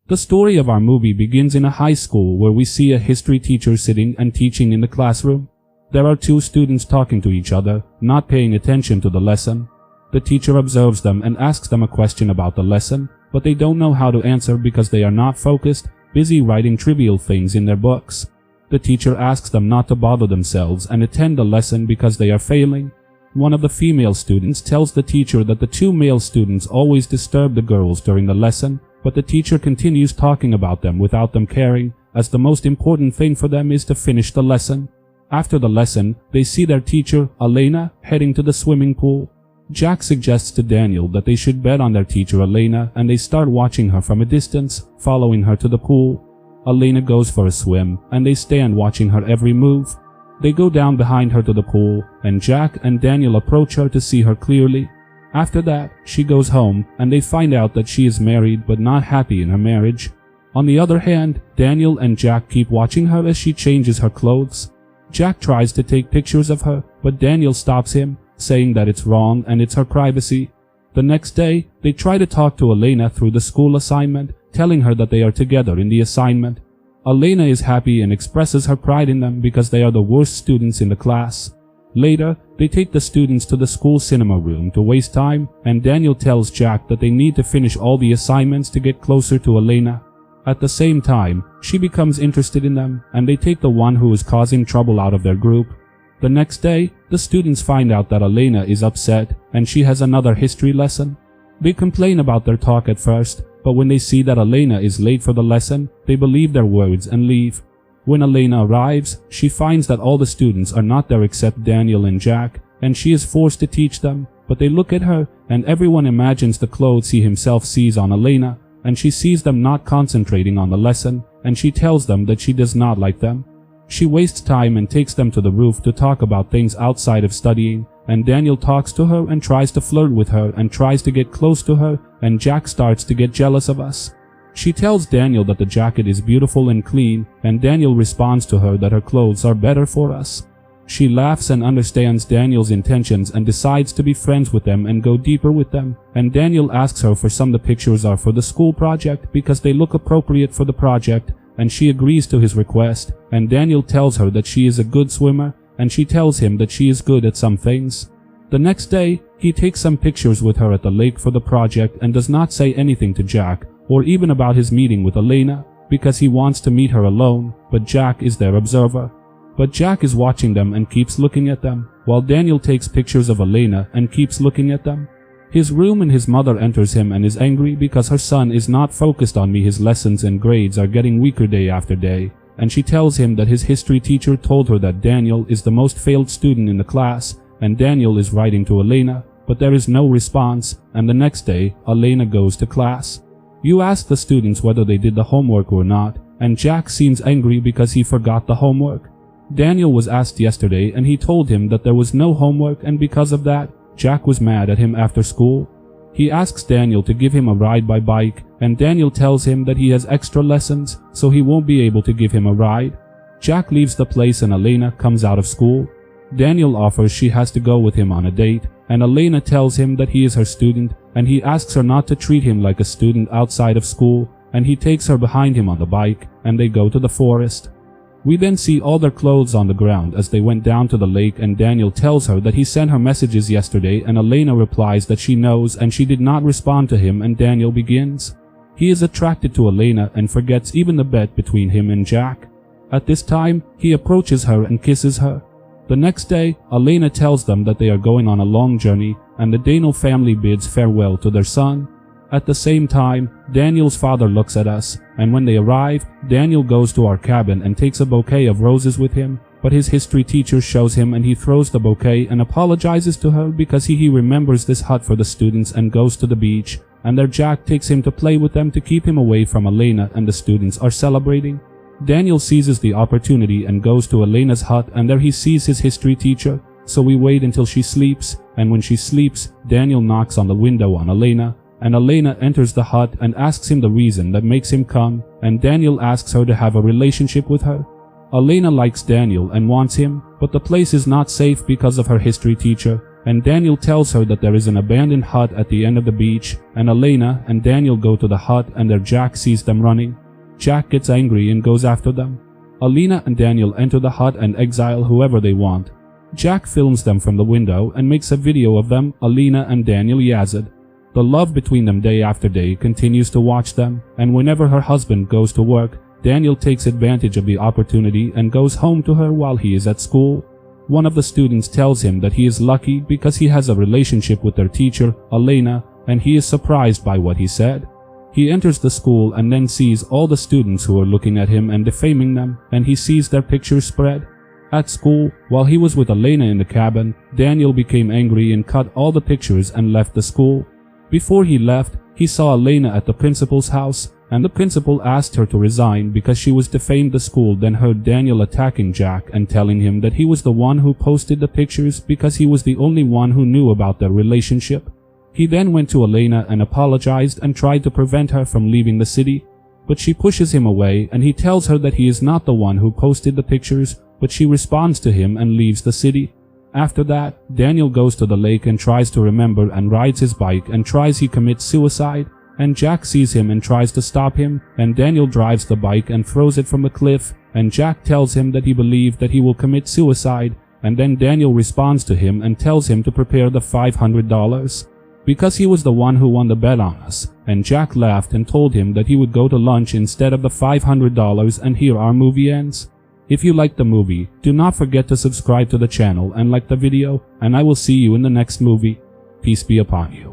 The story of our movie begins in a high school where we see a history teacher sitting and teaching in the classroom. There are two students talking to each other, not paying attention to the lesson. The teacher observes them and asks them a question about the lesson, but they don't know how to answer because they are not focused, busy writing trivial things in their books. The teacher asks them not to bother themselves and attend the lesson because they are failing. One of the female students tells the teacher that the two male students always disturb the girls during the lesson, but the teacher continues talking about them without them caring, as the most important thing for them is to finish the lesson. After the lesson, they see their teacher, Elena, heading to the swimming pool. Jack suggests to Daniel that they should bet on their teacher Elena, and they start watching her from a distance, following her to the pool. Elena goes for a swim, and they stand watching her every move. They go down behind her to the pool, and Jack and Daniel approach her to see her clearly. After that, she goes home, and they find out that she is married but not happy in her marriage. On the other hand, Daniel and Jack keep watching her as she changes her clothes. Jack tries to take pictures of her, but Daniel stops him, saying that it's wrong and it's her privacy. The next day, they try to talk to Elena through the school assignment, telling her that they are together in the assignment. Elena is happy and expresses her pride in them because they are the worst students in the class. Later, they take the students to the school cinema room to waste time, and Daniel tells Jack that they need to finish all the assignments to get closer to Elena. At the same time, she becomes interested in them, and they take the one who is causing trouble out of their group. The next day, the students find out that Elena is upset and she has another history lesson. They complain about their talk at first, but when they see that Elena is late for the lesson, they believe their words and leave. When Elena arrives, she finds that all the students are not there except Daniel and Jack, and she is forced to teach them, but they look at her and everyone imagines the clothes he himself sees on Elena, and she sees them not concentrating on the lesson, and she tells them that she does not like them. She wastes time and takes them to the roof to talk about things outside of studying, and Daniel talks to her and tries to flirt with her and tries to get close to her, and Jack starts to get jealous of us. She tells Daniel that the jacket is beautiful and clean, and Daniel responds to her that her clothes are better for us. She laughs and understands Daniel's intentions and decides to be friends with them and go deeper with them, and Daniel asks her for some of the pictures are for the school project because they look appropriate for the project, and she agrees to his request, and Daniel tells her that she is a good swimmer, and she tells him that she is good at some things. The next day, he takes some pictures with her at the lake for the project and does not say anything to Jack, or even about his meeting with Elena, because he wants to meet her alone, but Jack is their observer. But Jack is watching them and keeps looking at them, while Daniel takes pictures of Elena and keeps looking at them. His room and his mother enters him and is angry because her son is not focused on me. His lessons and grades are getting weaker day after day, and she tells him that his history teacher told her that Daniel is the most failed student in the class, and Daniel is writing to Elena, but there is no response, and the next day, Elena goes to class. You ask the students whether they did the homework or not, and Jack seems angry because he forgot the homework. Daniel was asked yesterday and he told him that there was no homework, and because of that, Jack was mad at him after school. He asks Daniel to give him a ride by bike, and Daniel tells him that he has extra lessons, so he won't be able to give him a ride. Jack leaves the place and Elena comes out of school. Daniel offers she has to go with him on a date, and Elena tells him that he is her student, and he asks her not to treat him like a student outside of school, and he takes her behind him on the bike, and they go to the forest. We then see all their clothes on the ground as they went down to the lake, and Daniel tells her that he sent her messages yesterday, and Elena replies that she knows and she did not respond to him, and Daniel begins. He is attracted to Elena and forgets even the bet between him and Jack. At this time, he approaches her and kisses her. The next day, Elena tells them that they are going on a long journey, and the Dano family bids farewell to their son. At the same time, Daniel's father looks at us, and when they arrive, Daniel goes to our cabin and takes a bouquet of roses with him, but his history teacher shows him and he throws the bouquet and apologizes to her because he remembers this hut for the students and goes to the beach, and their Jack takes him to play with them to keep him away from Elena, and the students are celebrating. Daniel seizes the opportunity and goes to Elena's hut, and there he sees his history teacher, so we wait until she sleeps, and when she sleeps, Daniel knocks on the window on Elena, and Elena enters the hut and asks him the reason that makes him come, and Daniel asks her to have a relationship with her. Elena likes Daniel and wants him, but the place is not safe because of her history teacher, and Daniel tells her that there is an abandoned hut at the end of the beach, and Elena and Daniel go to the hut and their Jack sees them running. Jack gets angry and goes after them. Elena and Daniel enter the hut and exile whoever they want. Jack films them from the window and makes a video of them, Elena and Daniel Yazid. The love between them day after day continues to watch them, and whenever her husband goes to work, Daniel takes advantage of the opportunity and goes home to her while he is at school. One of the students tells him that he is lucky because he has a relationship with their teacher, Elena, and he is surprised by what he said. He enters the school and then sees all the students who are looking at him and defaming them, and he sees their pictures spread. At school, while he was with Elena in the cabin, Daniel became angry and cut all the pictures and left the school. Before he left, he saw Elena at the principal's house, and the principal asked her to resign because she was defamed the school, then heard Daniel attacking Jack and telling him that he was the one who posted the pictures because he was the only one who knew about their relationship. He then went to Elena and apologized and tried to prevent her from leaving the city, but she pushes him away and he tells her that he is not the one who posted the pictures, but she responds to him and leaves the city. After that, Daniel goes to the lake and tries to remember and rides his bike and tries he commits suicide, and Jack sees him and tries to stop him, and Daniel drives the bike and throws it from the cliff, and Jack tells him that he believed that he will commit suicide, and then Daniel responds to him and tells him to prepare the $500. Because he was the one who won the bet on us, and Jack laughed and told him that he would go to lunch instead of the $500, and here our movie ends. If you liked the movie, do not forget to subscribe to the channel and like the video, and I will see you in the next movie. Peace be upon you.